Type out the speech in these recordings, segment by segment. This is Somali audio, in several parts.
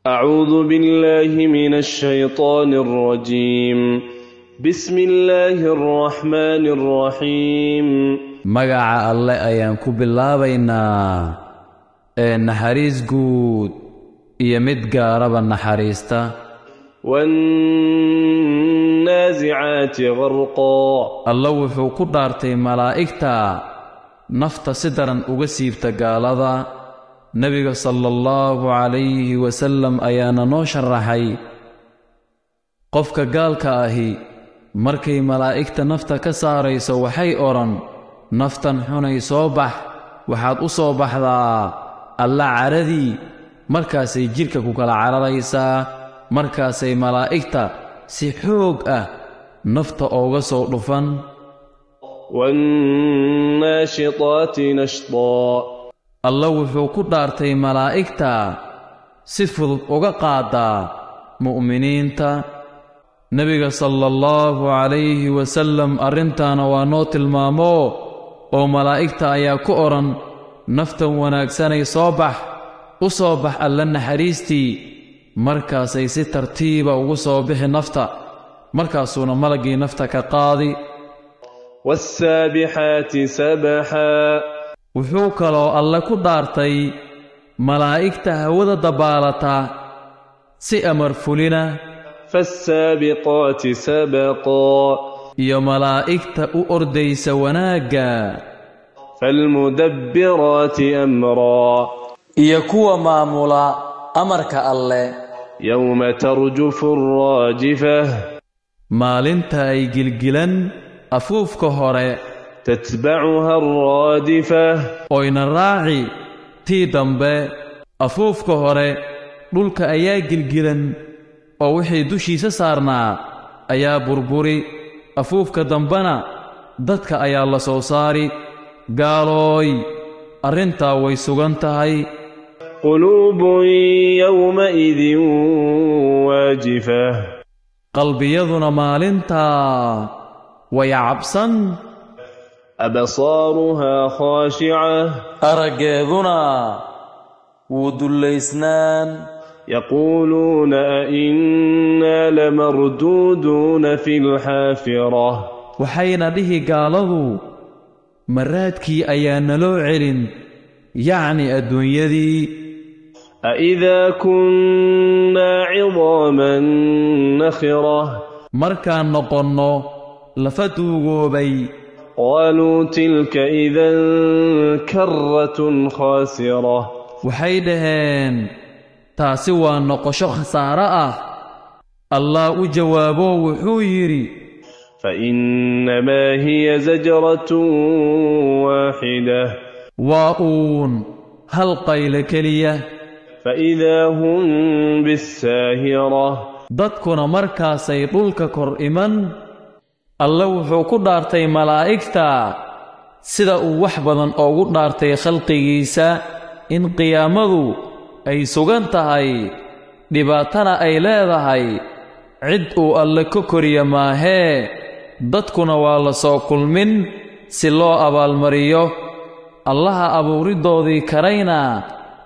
أعوذ بالله من الشيطان الرجيم بسم الله الرحمن الرحيم مقع الله أيام كبلا بينا النحريس قود يمد قارب النحريستا والنازعات غرقا الله وحو قدارتي ملائكتا نفط سدرا أغسيبتا قالذا نبي صلى الله عليه وسلم أيانا نوشر رحي قفك قالك أهي مركي ملائكتا نفتا كساري سوحي أوران نفتا حوني صوبح وحاد أصوبح ذا الله عردي مركاسي جيركا كوكال عرريسا مركاسي ملائكتا سيحوق نفتا أوغسو رفن والناشطات نشطا الله وحو كدارتي ملائكتا سفل أغاقادا مؤمنينتا نبي صلى الله عليه وسلم أرنتانا ونوت المامو أو ملائكتا أيا كؤرا نفتا وناكساني صوبح أصوبح ألن حريستي مركاسي سترتيبا وصوبح نفتا مركاسونا ملقي نفتا كقاضي والسابحات سبحا wuxuu kaloo alle ku dhaartay malaa'igta hawada dabaalata si amar fulina فالسابقات سبقا iyo malaa'igta u ordaysa wanaagga فالمدبرات أمرا iyo kuwa maamula amarka alle يوم ترجف الراجفة maalinta ay gilgilan afuufka hore تتبعها الرادفة oyna raaci tii dambe afuufka hore dhulka ayaa gilgilan oo wixii dushiisa saarnaa ayaa burburi afuufka dambana dadka ayaa la soo saari gaalooy arrintaa way sugan tahay قلوب يومئذ واجفة qalbiyaduna maalintaa way cabsan أبصارها خاشعة araggeeduna wuu dullaysnaan يقولون أئنا لمردودون في الحافرة waxayna dhihi gaaladu maraadkii ayaa naloo celin yacni adduunyadii أئذا كنا عظاما نخرة markaan noqonno lafa duugoobay قالوا تلك إذا كرة خاسرة waxay dhaheen taasi waa noqosho khasaare ah allah u jawaabo wuxuu yidhi فإنما هي زجرة واحدة waa uun hal qayle keliya فإذا هم بالساهرة dadkuna markaasay dhulka kor iman alle wuxuu ku dhaartay malaa'igta sida uu wax badan ugu dhaartay khalqigiisa in qiyaamadu ay sugan tahay dhibaatana ay leedahay cid uu alle ka koriya maahee dadkuna waa la soo kulmin si loo abaalmariyo allaha abuuridoodii karayna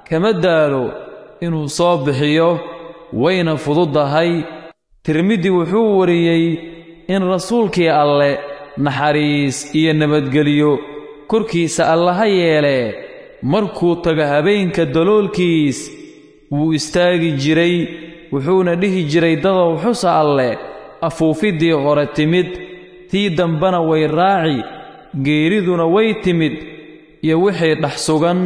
kama daalo inuu soo bixiyo wayna fududahay tirmidi wuxuu wariyey in rasuulkii alle naxariis iyo nabadgelyo korkiisa allaha yeele markuu tago habeenka daloolkiis wuu istaagi jiray wuxuuna dhihi jiray dadow xusa alle afuufiddii hore timid tii dambana way raaci geeriduna way timid iyo wixii dhex sugan